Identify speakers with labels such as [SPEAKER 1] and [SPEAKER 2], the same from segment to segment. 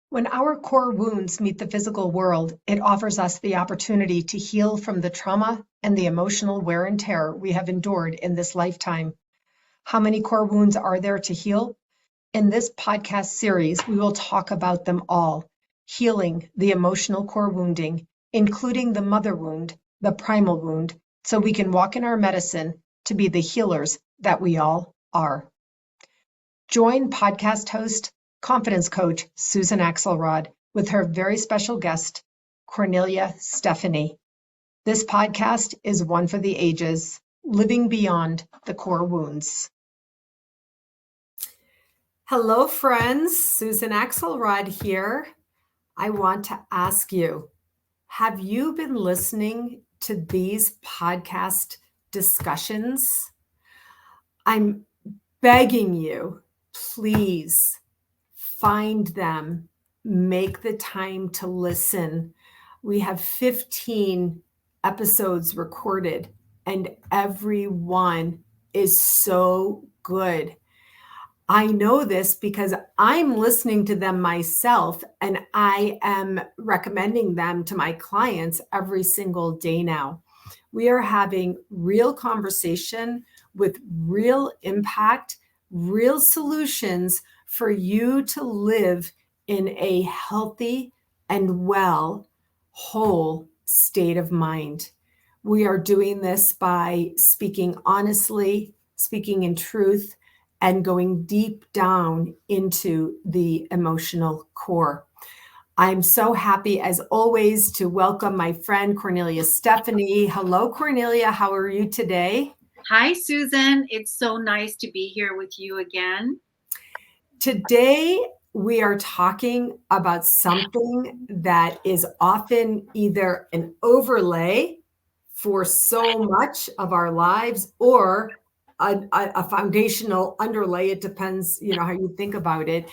[SPEAKER 1] When our core wounds meet the physical world, it offers us the opportunity to heal from the trauma and the emotional wear and tear we have endured in this lifetime. How many core wounds are there to heal? In this podcast series, we will talk about them all, healing the emotional core wounding, including the mother wound, the primal wound, so we can walk in our medicine to be the healers that we all are. Join podcast host, confidence coach Susan Axelrod with her very special guest, Kornelia Stephanie. This podcast is one for the ages, living beyond the core wounds. Hello, friends. Susan Axelrod here. I want to ask you, have you been listening to these podcast discussions? I'm begging you, please find them, make the time to listen. We have 15 episodes recorded, and every one is so good. I know this because I'm listening to them myself, and I am recommending them to my clients every single day now. We are having real conversation with real impact, real solutions for you to live in a healthy and well, whole state of mind. We are doing this by speaking honestly, speaking in truth, and going deep down into the emotional core. I'm so happy, as always, to welcome my friend Kornelia Stephanie. Hello, Kornelia. How are you today?
[SPEAKER 2] Hi, Susan. It's so nice to be here with you again.
[SPEAKER 1] Today, we are talking about something that is often either an overlay for so much of our lives or a foundational underlay. It depends, how you think about it.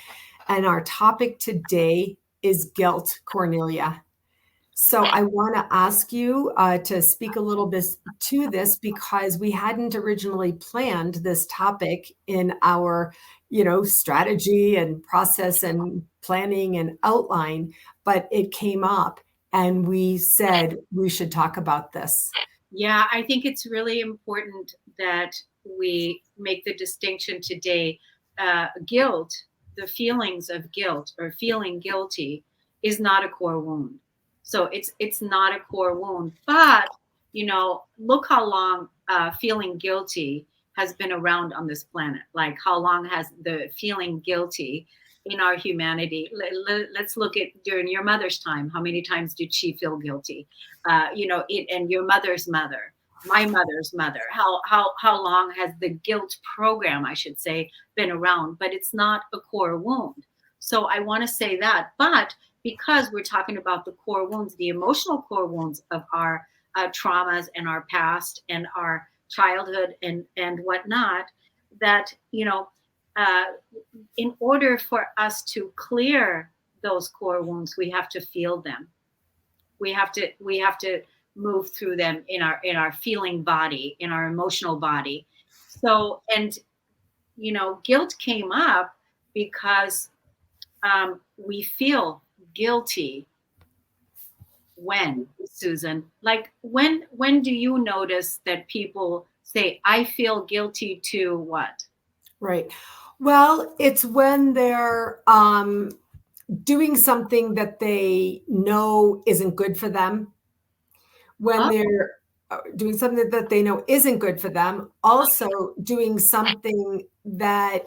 [SPEAKER 1] And our topic today is guilt, Kornelia. So I want to ask you to speak a little bit to this because we hadn't originally planned this topic in our, strategy and process and planning and outline, but it came up and we said we should talk about this.
[SPEAKER 2] Yeah, I think it's really important that we make the distinction today. Guilt, the feelings of guilt or feeling guilty is not a core wound. So it's not a core wound. But, look how long feeling guilty has been around on this planet. Like how long has the feeling guilty in our humanity? Let's look at during your mother's time. How many times did she feel guilty? And your mother's mother, my mother's mother. How long has the guilt program, I should say, been around? But it's not a core wound. So I want to say that. But because we're talking about the core wounds, the emotional core wounds of our traumas and our past and our childhood and whatnot, that in order for us to clear those core wounds, we have to feel them. We have to move through them in our feeling body, in our emotional body. So, and guilt came up because we feel guilty. When, Susan? Like when do you notice that people say, I feel guilty to what?
[SPEAKER 1] Right. Well, it's when they're doing something that they know isn't good for them, when they're doing something that they know isn't good for them, also doing something that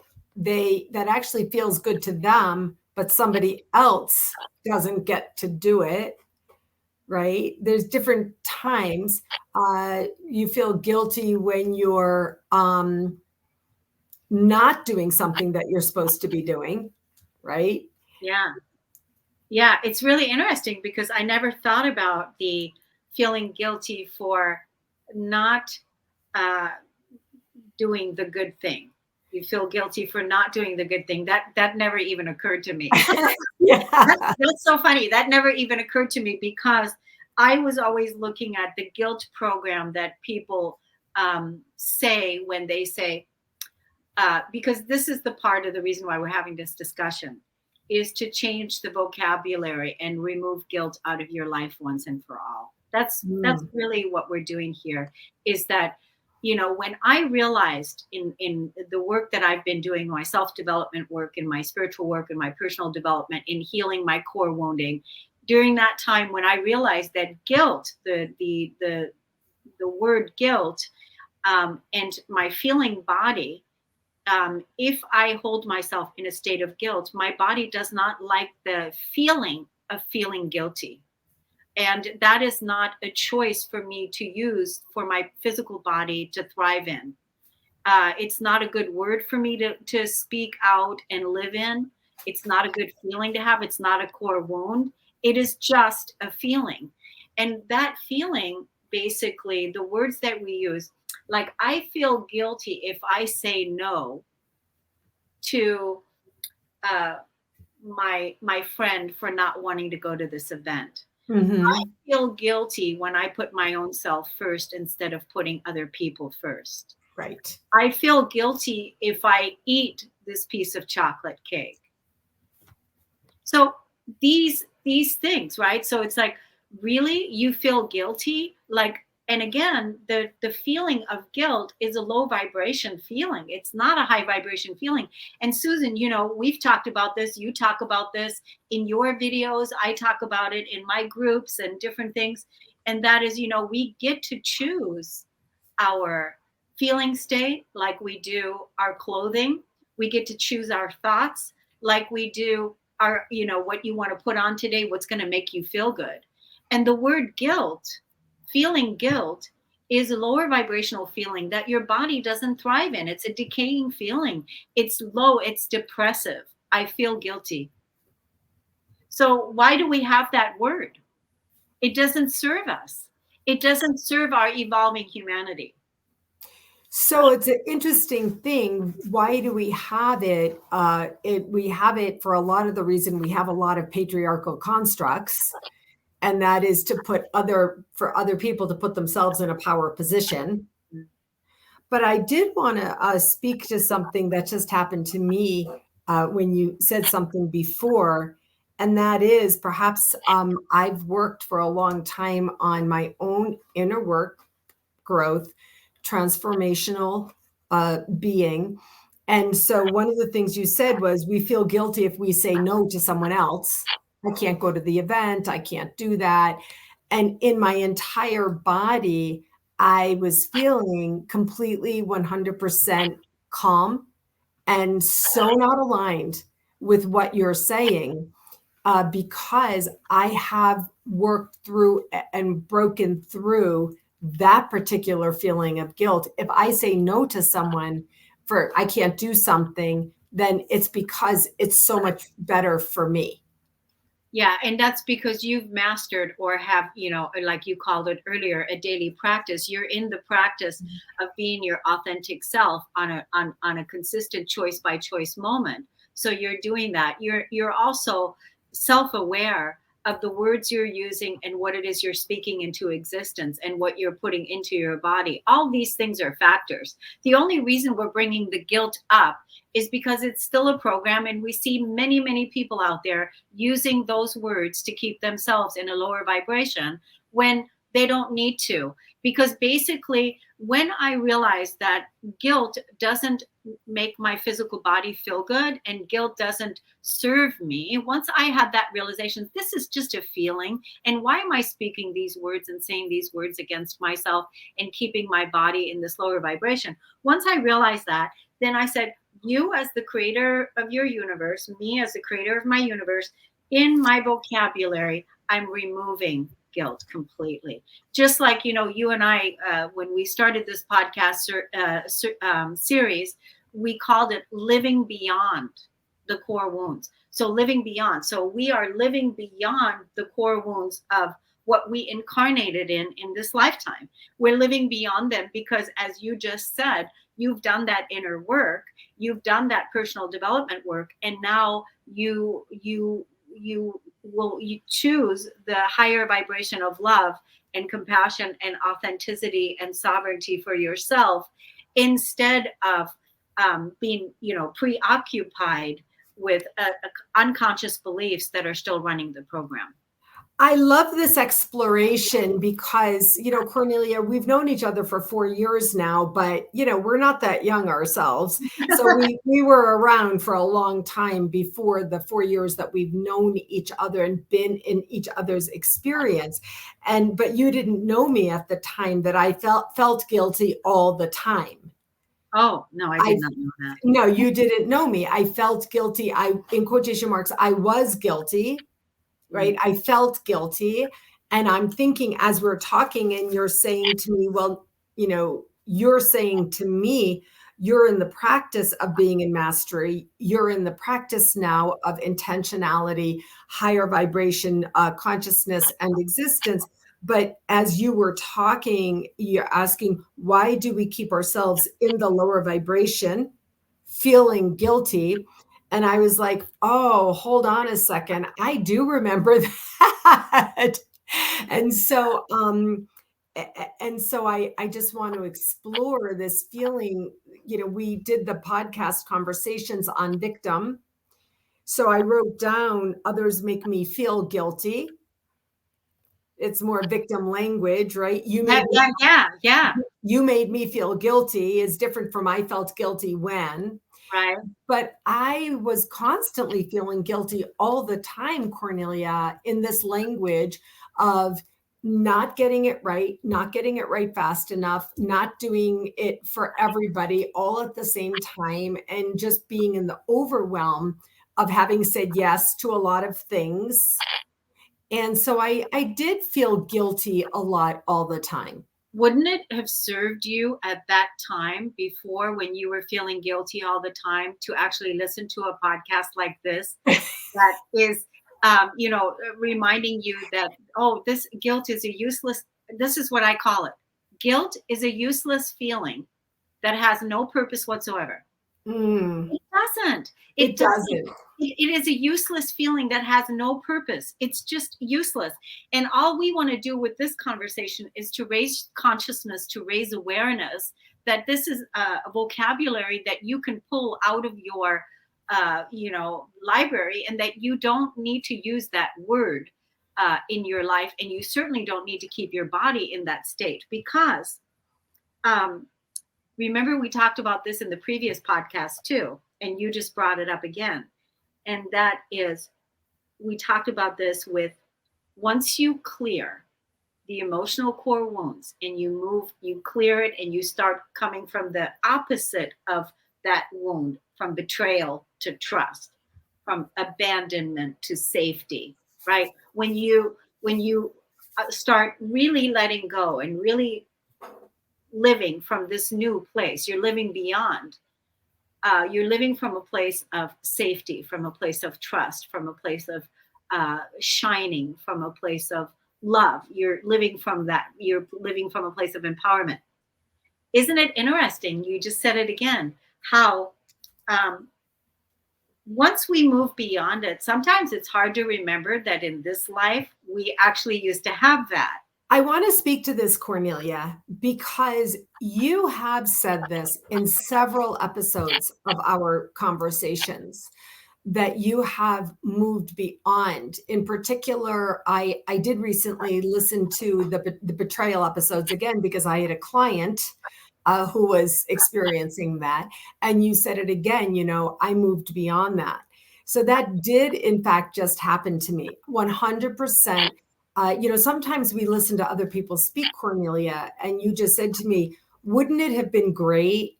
[SPEAKER 1] actually feels good to them, but somebody else doesn't get to do it. Right? There's different times. You feel guilty when you're not doing something that you're supposed to be doing, right?
[SPEAKER 2] Yeah, it's really interesting because I never thought about the feeling guilty for not doing the good thing. You feel guilty for not doing the good thing. That never even occurred to me.
[SPEAKER 1] Yeah.
[SPEAKER 2] That's so funny. That never even occurred to me because I was always looking at the guilt program that people say when they say, because this is the part of the reason why we're having this discussion. is to change the vocabulary and remove guilt out of your life once and for all. That's
[SPEAKER 1] Mm.
[SPEAKER 2] really what we're doing here, is that, when I realized in the work that I've been doing, my self-development work and my spiritual work and my personal development in healing my core wounding, during that time when I realized that guilt, the word guilt, and my feeling body, if I hold myself in a state of guilt, my body does not like the feeling of feeling guilty. And that is not a choice for me to use for my physical body to thrive in. It's not a good word for me to speak out and live in. It's not a good feeling to have. It's not a core wound. It is just a feeling. And that feeling, basically, the words that we use, like, I feel guilty if I say no to uh, my friend for not wanting to go to this event. I
[SPEAKER 1] Hmm.
[SPEAKER 2] feel guilty when I put my own self first instead of putting other people first.
[SPEAKER 1] Right.
[SPEAKER 2] I feel guilty if I eat this piece of chocolate cake. So these things, right? So it's like, really, you feel guilty? Like, and again, the feeling of guilt is a low vibration feeling. It's not a high vibration feeling. And Susan, we've talked about this. You talk about this in your videos. I talk about it in my groups and different things. And that is, we get to choose our feeling state like we do our clothing. We get to choose our thoughts like we do our, what you want to put on today, what's going to make you feel good. And the word guilt, feeling guilt, is a lower vibrational feeling that your body doesn't thrive in. It's a decaying feeling. It's low, it's depressive. I feel guilty. So why do we have that word? It doesn't serve us. It doesn't serve our evolving humanity.
[SPEAKER 1] So it's an interesting thing. Why do we have it? We have it for a lot of the reason we have a lot of patriarchal constructs, and that is to for other people to put themselves in a power position. But I did want to speak to something that just happened to me when you said something before, and that is perhaps I've worked for a long time on my own inner work growth, transformational being. And so one of the things you said was we feel guilty if we say no to someone else. I can't go to the event. I can't do that. And in my entire body, I was feeling completely 100% calm and so not aligned with what you're saying, because I have worked through and broken through that particular feeling of guilt. If I say no to someone for I can't do something, then it's because it's so much better for me.
[SPEAKER 2] Yeah, and that's because you've mastered, or have, like you called it earlier, a daily practice. You're in the practice of being your authentic self on a consistent choice by choice moment. So you're doing that. You're also self-aware of the words you're using and what it is you're speaking into existence and what you're putting into your body. All these things are factors. The only reason we're bringing the guilt up is because it's still a program, and we see many, many people out there using those words to keep themselves in a lower vibration when they don't need to. Because basically, when I realized that guilt doesn't make my physical body feel good and guilt doesn't serve me, once I had that realization, this is just a feeling. And why am I speaking these words and saying these words against myself and keeping my body in this lower vibration? Once I realized that, then I said, you as the creator of your universe, me as the creator of my universe, in my vocabulary, I'm removing guilt completely. Just like, you and I, when we started this podcast series, we called it Living Beyond the Core Wounds. So living beyond. So we are living beyond the core wounds of what we incarnated in this lifetime. We're living beyond them because, as you just said, you've done that inner work, you've done that personal development work, and now you choose the higher vibration of love and compassion and authenticity and sovereignty for yourself, instead of being preoccupied with unconscious beliefs that are still running the program.
[SPEAKER 1] I love this exploration because, Kornelia, we've known each other for 4 years now, but, we're not that young ourselves. So we were around for a long time before the 4 years that we've known each other and been in each other's experience. But you didn't know me at the time that I felt guilty all the time.
[SPEAKER 2] Oh, no, I did not know that.
[SPEAKER 1] No, you didn't know me. I felt guilty. In quotation marks, I was guilty. Right? I felt guilty. And I'm thinking as we're talking and you're saying to me, well, you're saying to me, you're in the practice of being in mastery. You're in the practice now of intentionality, higher vibration, consciousness, and existence. But as you were talking, you're asking, why do we keep ourselves in the lower vibration, feeling guilty? And I was like, oh, hold on a second. I do remember that. And so I just want to explore this feeling. We did the podcast conversations on victim. So I wrote down, others make me feel guilty. It's more victim language, right?
[SPEAKER 2] Yeah.
[SPEAKER 1] You made me feel guilty is different from I felt guilty when.
[SPEAKER 2] Right.
[SPEAKER 1] But I was constantly feeling guilty all the time, Kornelia, in this language of not getting it right, not getting it right fast enough, not doing it for everybody all at the same time, and just being in the overwhelm of having said yes to a lot of things. And so I did feel guilty a lot all the time.
[SPEAKER 2] Wouldn't it have served you at that time before, when you were feeling guilty all the time, to actually listen to a podcast like this that is, reminding you that, oh, this guilt is this is what I call it. Guilt is a useless feeling that has no purpose whatsoever. It doesn't.
[SPEAKER 1] It doesn't.
[SPEAKER 2] It is a useless feeling that has no purpose. It's just useless. And all we want to do with this conversation is to raise consciousness, to raise awareness that this is a vocabulary that you can pull out of your, library, and that you don't need to use that word in your life. And you certainly don't need to keep your body in that state, because remember, we talked about this in the previous podcast too, and you just brought it up again. And that is, we talked about this with, once you clear the emotional core wounds and you clear it, and you start coming from the opposite of that wound, from betrayal to trust, from abandonment to safety, right? When you start really letting go and really living from this new place, you're living beyond. You're living from a place of safety, from a place of trust, from a place of shining, from a place of love. You're living from that. You're living from a place of empowerment. Isn't it interesting? You just said it again, how once we move beyond it, sometimes it's hard to remember that in this life, we actually used to have that.
[SPEAKER 1] I want to speak to this, Kornelia, because you have said this in several episodes of our conversations, that you have moved beyond. In particular, I did recently listen to the betrayal episodes again, because I had a client who was experiencing that. And you said it again, I moved beyond that. So that did, in fact, just happen to me 100%. Sometimes we listen to other people speak, Kornelia, and you just said to me, wouldn't it have been great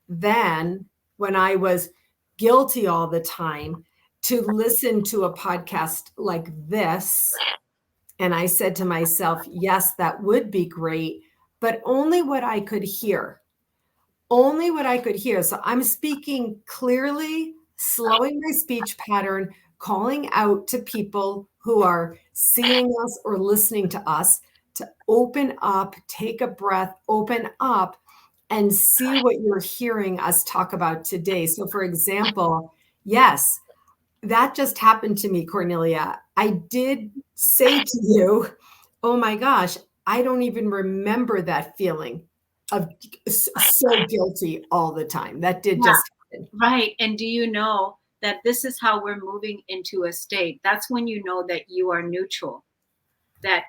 [SPEAKER 1] then, when I was guilty all the time, to listen to a podcast like this? And I said to myself, yes, that would be great, but only what I could hear. Only what I could hear. So I'm speaking clearly, slowing my speech pattern, calling out to people who are seeing us or listening to us to open up, take a breath, open up, and see what you're hearing us talk about today. So, for example, yes, that just happened to me, Kornelia. I did say to you, oh my gosh, I don't even remember that feeling of so guilty all the time. That did just happen.
[SPEAKER 2] Right. And do you know that this is how we're moving into a state, that's when you know that you are neutral, that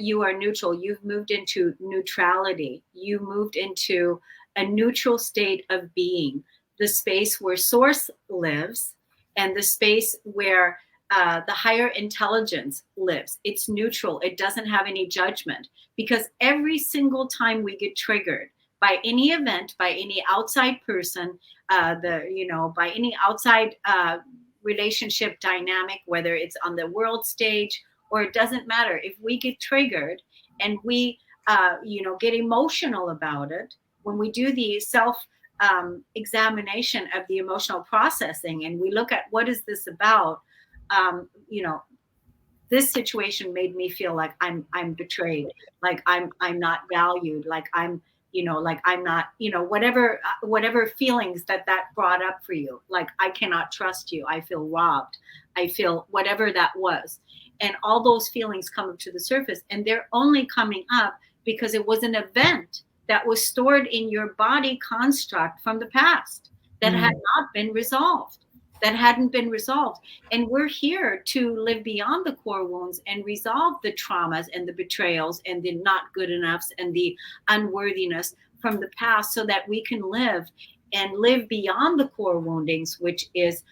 [SPEAKER 2] you are neutral. You've moved into neutrality. You moved into a neutral state of being, the space where source lives and the space where the higher intelligence lives. It's neutral. It doesn't have any judgment, because every single time we get triggered by any event, by any outside person, by any outside relationship dynamic, whether it's on the world stage or it doesn't matter, if we get triggered and we get emotional about it, when we do the self examination of the emotional processing and we look at what is this about, this situation made me feel like I'm betrayed, like I'm not valued, like I'm not, whatever feelings that brought up for you, like I cannot trust you, I feel robbed, I feel whatever that was. And all those feelings come up to the surface, and they're only coming up because it was an event that was stored in your body construct from the past that had not been resolved, that hadn't been resolved. And we're here to live beyond the core wounds and resolve the traumas and the betrayals and the not good enoughs and the unworthiness from the past, so that we can live beyond the core woundings, which is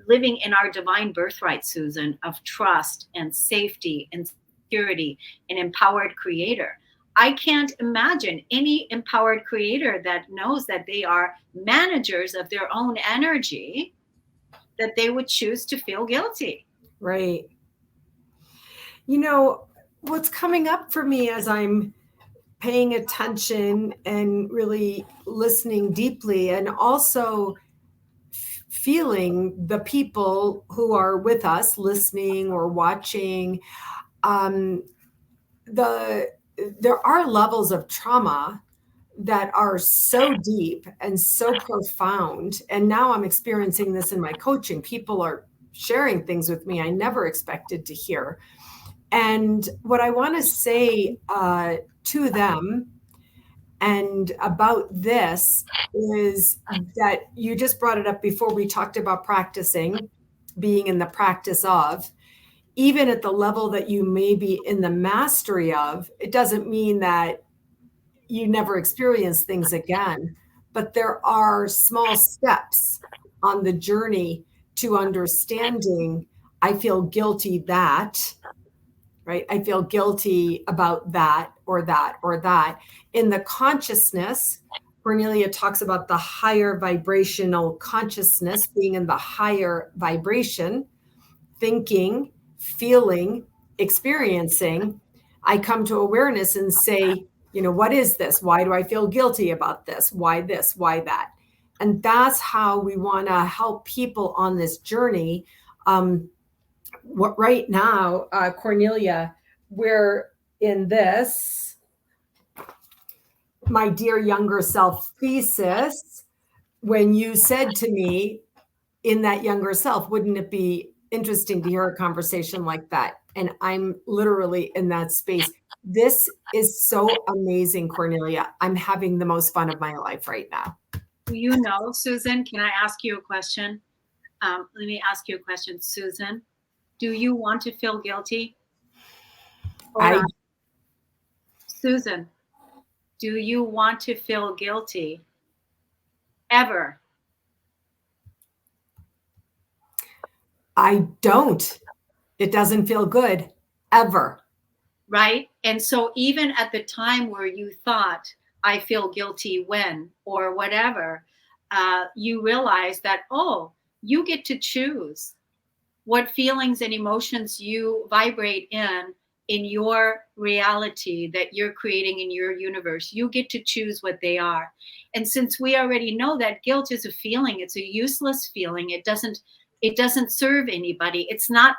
[SPEAKER 2] living in our divine birthright, Susan, of trust and safety and security and empowered creator. I can't imagine any empowered creator that knows that they are managers of their own energy, that they would choose to feel guilty.
[SPEAKER 1] Right. What's coming up for me as I'm paying attention and really listening deeply, and also feeling the people who are with us listening or watching, there are levels of trauma that are so deep and so profound. And now I'm experiencing this in my coaching. People are sharing things with me I never expected to hear. And what I want to say to them and about this is that you just brought it up before we talked about practicing, being in the practice of, even at the level that you may be in the mastery of, it doesn't mean that you never experience things again, but there are small steps on the journey to understanding, I feel guilty that, right? I feel guilty about that or that or that. In the consciousness, Kornelia talks about the higher vibrational consciousness, being in the higher vibration, thinking, feeling, experiencing. I come to awareness and say, what is this? Why do I feel guilty about this? Why this? Why that? And that's how we want to help people on this journey. Right now, Kornelia, we're in this, my dear younger self thesis. When you said to me, in that younger self, wouldn't it be interesting to hear a conversation like that? And I'm literally in that space. This is so amazing, Kornelia. I'm having the most fun of my life right now.
[SPEAKER 2] Susan, can I ask you a question? Let me ask you a question, Susan. Do you want to feel guilty? Susan, do you want to feel guilty? Ever?
[SPEAKER 1] I don't. It doesn't feel good, ever.
[SPEAKER 2] Right? And so even at the time where you thought, I feel guilty when, or whatever, you realize that, you get to choose what feelings and emotions you vibrate in your reality that you're creating in your universe. You get to choose what they are. And since we already know that guilt is a feeling, it's a useless feeling. It doesn't serve anybody. It's not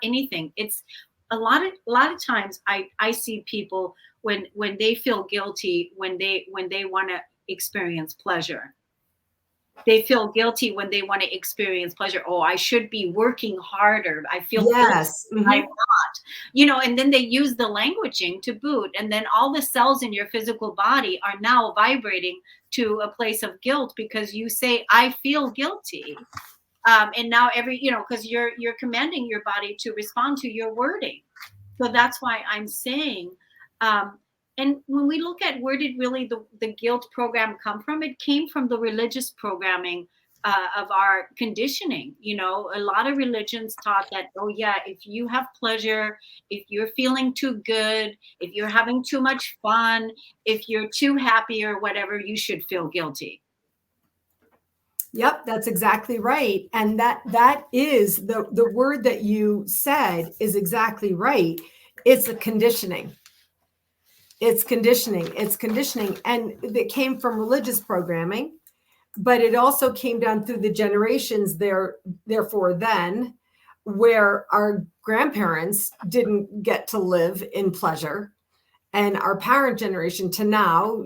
[SPEAKER 2] anything. It's a lot of times I see people when they feel guilty, when they want to experience pleasure. They feel guilty when they want to experience pleasure. Oh, I should be working harder. I feel
[SPEAKER 1] yes.
[SPEAKER 2] Guilty. I'm not, and then they use the languaging to boot. And then all the cells in your physical body are now vibrating to a place of guilt because you say, I feel guilty. And now because you're commanding your body to respond to your wording. So that's why I'm saying, and when we look at where did really the guilt program come from, it came from the religious programming of our conditioning. A lot of religions taught that, oh yeah, if you have pleasure, if you're feeling too good, if you're having too much fun, if you're too happy or whatever, you should feel guilty.
[SPEAKER 1] Yep, that's exactly right. And that is the word that you said is exactly right. It's a conditioning. It's conditioning. It's conditioning. And it came from religious programming, but it also came down through the generations therefore then, where our grandparents didn't get to live in pleasure. And our parent generation to now,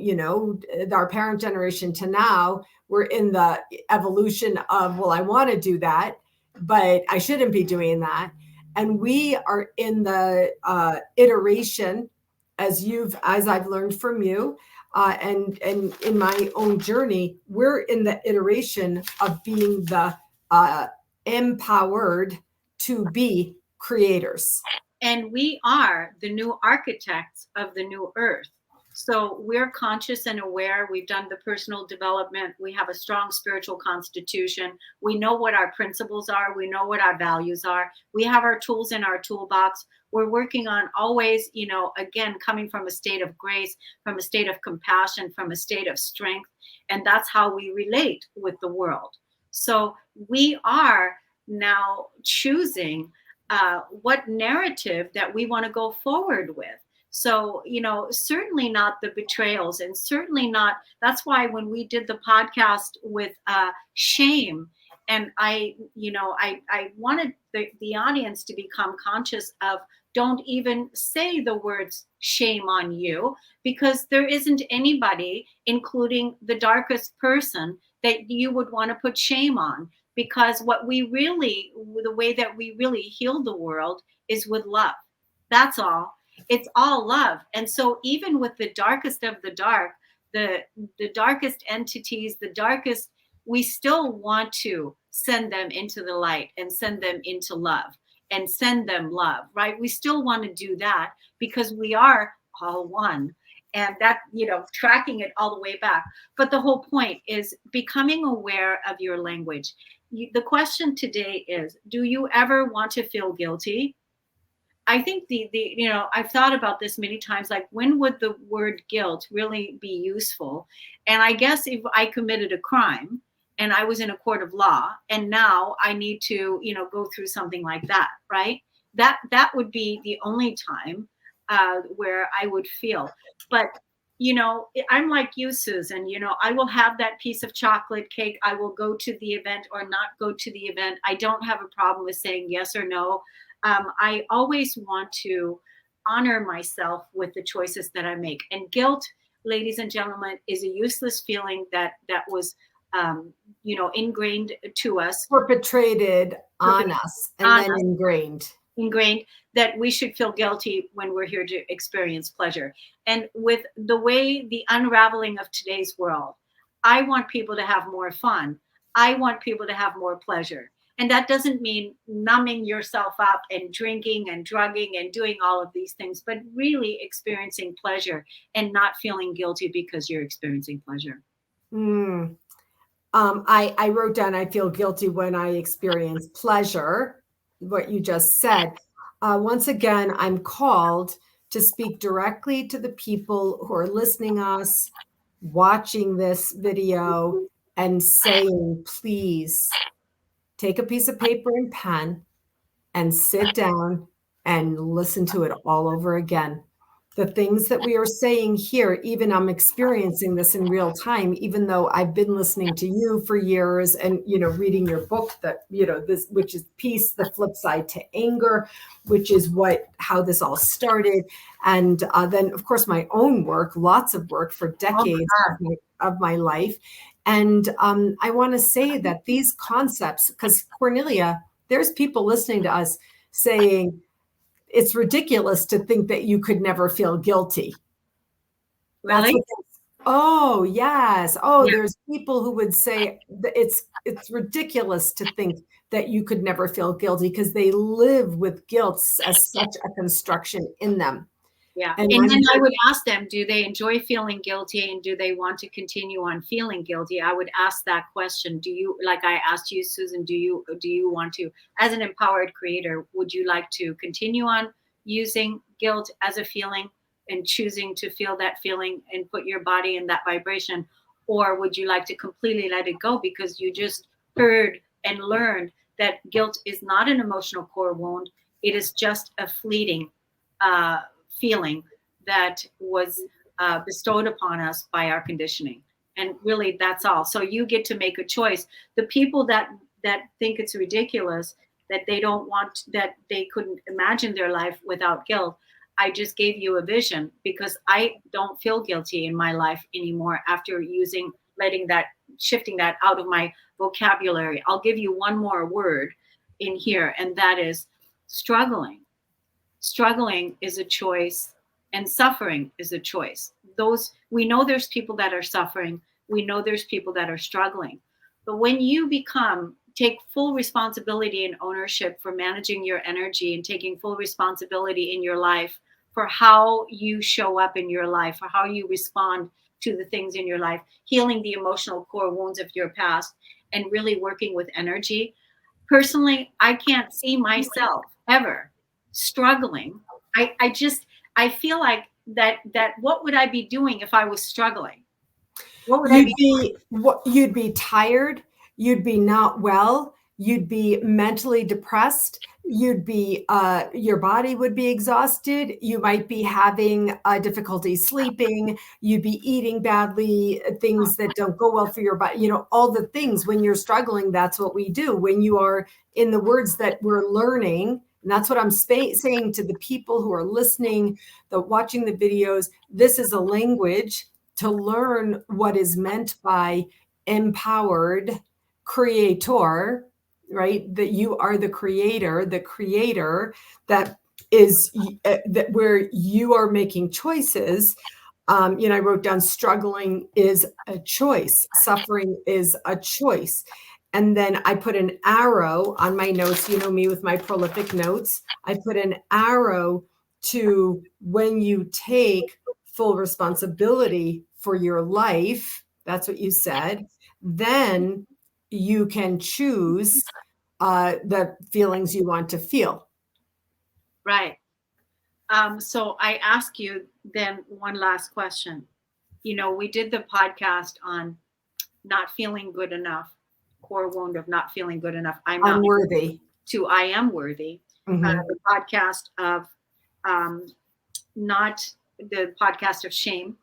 [SPEAKER 1] our parent generation to now, we're in the evolution of, well, I want to do that, but I shouldn't be doing that. And we are in the iteration, as I've learned from you, and in my own journey, we're in the iteration of being the empowered to be creators.
[SPEAKER 2] And we are the new architects of the new earth. So we're conscious and aware. We've done the personal development. We have a strong spiritual constitution. We know what our principles are. We know what our values are. We have our tools in our toolbox. We're working on always, again, coming from a state of grace, from a state of compassion, from a state of strength. And that's how we relate with the world. So we are now choosing what narrative that we want to go forward with. So, certainly not the betrayals, and certainly not. That's why when we did the podcast with shame, and I wanted the audience to become conscious of, don't even say the words shame on you, because there isn't anybody, including the darkest person, that you would want to put shame on. Because the way that we really heal the world is with love. That's all. It's all love. And so even with the darkest of the dark, the darkest entities, we still want to send them into the light and send them into love and send them love, right? We still want to do that because we are all one. And that, tracking it all the way back. But the whole point is becoming aware of your language. The question today is, do you ever want to feel guilty? I think I've thought about this many times, like, when would the word guilt really be useful? And I guess if I committed a crime and I was in a court of law and now I need to, go through something like that, right? That would be the only time where I would feel. But I'm like you, Susan. I will have that piece of chocolate cake. I will go to the event or not go to the event. I don't have a problem with saying yes or no. I always want to honor myself with the choices that I make. And guilt, ladies and gentlemen, is a useless feeling that was, ingrained to us,
[SPEAKER 1] perpetrated on us, and then
[SPEAKER 2] ingrained that we should feel guilty when we're here to experience pleasure. And with the unraveling of today's world, I want people to have more fun. I want people to have more pleasure. And that doesn't mean numbing yourself up and drinking and drugging and doing all of these things, but really experiencing pleasure and not feeling guilty because you're experiencing pleasure.
[SPEAKER 1] I wrote down, I feel guilty when I experience pleasure, what you just said. Once again, I'm called to speak directly to the people who are listening us, watching this video, and saying, please take a piece of paper and pen and sit down and listen to it all over again. The things that we are saying here, even I'm experiencing this in real time, even though I've been listening to you for years and, reading your book that, this, which is Peace, the Flip Side to Anger, which is how this all started. And then, of course, my own work, lots of work for decades of my life. And I want to say that these concepts, because Kornelia, there's people listening to us saying, it's ridiculous to think that you could never feel guilty.
[SPEAKER 2] Really?
[SPEAKER 1] Oh, yes. Oh,
[SPEAKER 2] Yeah.
[SPEAKER 1] there's people who would say that it's ridiculous to think that you could never feel guilty because they live with guilt as such a construction in them.
[SPEAKER 2] Yeah.
[SPEAKER 1] And
[SPEAKER 2] And then
[SPEAKER 1] I'm
[SPEAKER 2] I would ask them, do they enjoy feeling guilty and do they want to continue on feeling guilty? I would ask that question. Do you, like I asked you, Susan, do you want to, as an empowered creator, would you like to continue on using guilt as a feeling and choosing to feel that feeling and put your body in that vibration? Or would you like to completely let it go because you just heard and learned that guilt is not an emotional core wound? It is just a fleeting uh, feeling that was bestowed upon us by our conditioning, and really that's all. So you get to make a choice. The people that think it's ridiculous, that they don't want, that they couldn't imagine their life without guilt, I just gave you a vision, because I don't feel guilty in my life anymore after using, letting that, shifting that out of my vocabulary. I'll give you one more word in here, and that is struggling. Struggling is a choice and suffering is a choice. Those, we know there's people that are suffering, we know there's people that are struggling. But when you take full responsibility and ownership for managing your energy and taking full responsibility in your life for how you show up in your life, or how you respond to the things in your life, healing the emotional core wounds of your past and really working with energy. Personally, I can't see myself ever struggling. I just, I feel like that what would I be doing if I was struggling? What would I be
[SPEAKER 1] you'd be tired, you'd be not well, you'd be mentally depressed, you'd be your body would be exhausted, you might be having difficulty sleeping, you'd be eating badly, things that don't go well for your body, all the things. When you're struggling, that's what we do. When you are, in the words that we're learning, and that's what I'm saying to the people who are listening, the watching the videos, this is a language to learn what is meant by empowered creator, right? That you are the creator that is that where you are making choices. I wrote down struggling is a choice, suffering is a choice. And then I put an arrow on my notes. You know me with my prolific notes. I put an arrow to when you take full responsibility for your life. That's what you said. Then you can choose the feelings you want to feel.
[SPEAKER 2] right? So I ask you then one last question. We did the podcast on not feeling good enough, core wound of not feeling good enough. I'm not
[SPEAKER 1] Unworthy.
[SPEAKER 2] To I am worthy.
[SPEAKER 1] Mm-hmm.
[SPEAKER 2] The podcast of not the podcast of shame,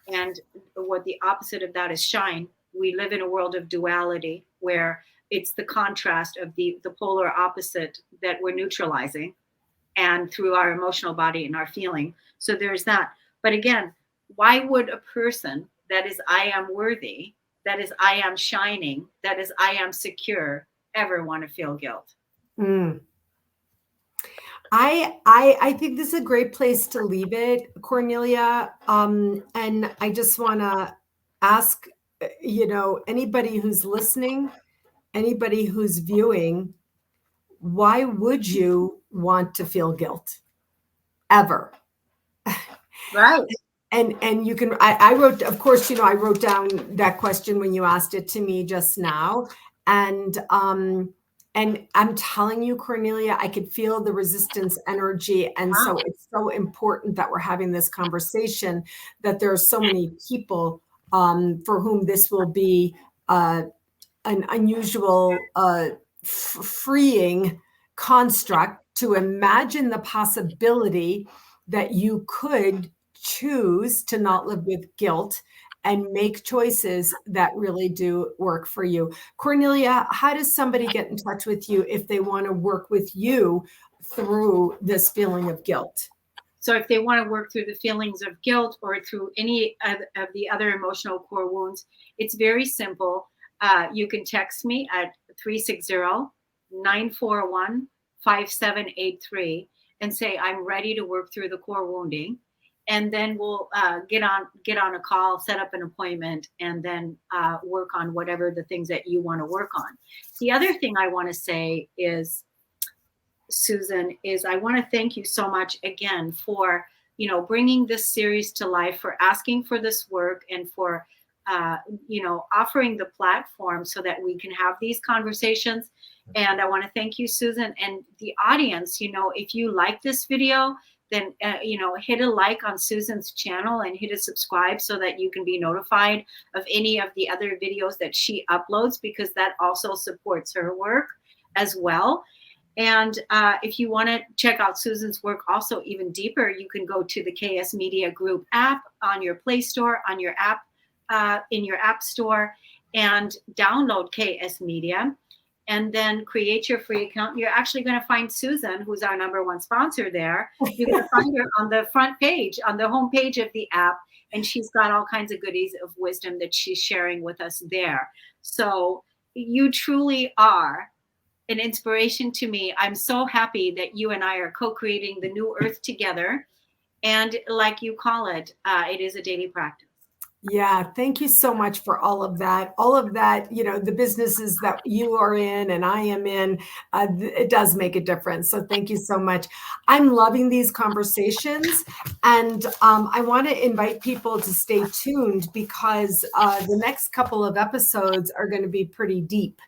[SPEAKER 2] and what the opposite of that is shine. We live in a world of duality where it's the contrast of the polar opposite that we're neutralizing, and through our emotional body and our feeling. So there's that. But again, why would a person that is I am worthy, that is I am shining, that is I am secure, ever want to feel guilt?
[SPEAKER 1] Mm. I think this is a great place to leave it, Kornelia. And I just want to ask, anybody who's listening, anybody who's viewing, why would you want to feel guilt ever?
[SPEAKER 2] Right.
[SPEAKER 1] And you can, I wrote, of course, I wrote down that question when you asked it to me just now. And I'm telling you, Kornelia, I could feel the resistance energy. And so it's so important that we're having this conversation, that there are so many people for whom this will be an unusual, freeing construct to imagine the possibility that you could choose to not live with guilt and make choices that really do work for you. Kornelia, how does somebody get in touch with you if they want to work with you through this feeling of guilt?
[SPEAKER 2] So if they want to work through the feelings of guilt or through any of the other emotional core wounds, it's very simple. You can text me at 360-941-5783 and say, I'm ready to work through the core wounding. and then we'll get on a call, set up an appointment, and then work on whatever the things that you want to work on. The other thing I want to say is, Susan, is I want to thank you so much again for, bringing this series to life, for asking for this work, and for, offering the platform so that we can have these conversations. And I want to thank you, Susan, and the audience. If you like this video, then, hit a like on Susan's channel and hit a subscribe so that you can be notified of any of the other videos that she uploads, because that also supports her work as well. And if you want to check out Susan's work also even deeper, you can go to the KS Media Group app on your Play Store, on your app, in your App Store, and download KS Media, and then create your free account. You're actually going to find Susan, who's our #1 sponsor there. You're going to find her on the front page, on the home page of the app, and she's got all kinds of goodies of wisdom that she's sharing with us there. So you truly are an inspiration to me. I'm so happy that you and I are co-creating the new earth together. And like you call it, it is a daily practice.
[SPEAKER 1] Yeah, thank you so much for all of that. All of that, the businesses that you are in and I am in, it does make a difference. So thank you so much. I'm loving these conversations, and I want to invite people to stay tuned, because the next couple of episodes are going to be pretty deep.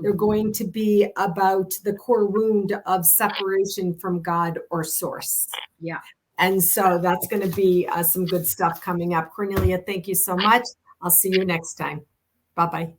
[SPEAKER 1] They're going to be about the core wound of separation from God or source.
[SPEAKER 2] Yeah.
[SPEAKER 1] And so that's going to be some good stuff coming up. Kornelia, thank you so much. I'll see you next time. Bye-bye.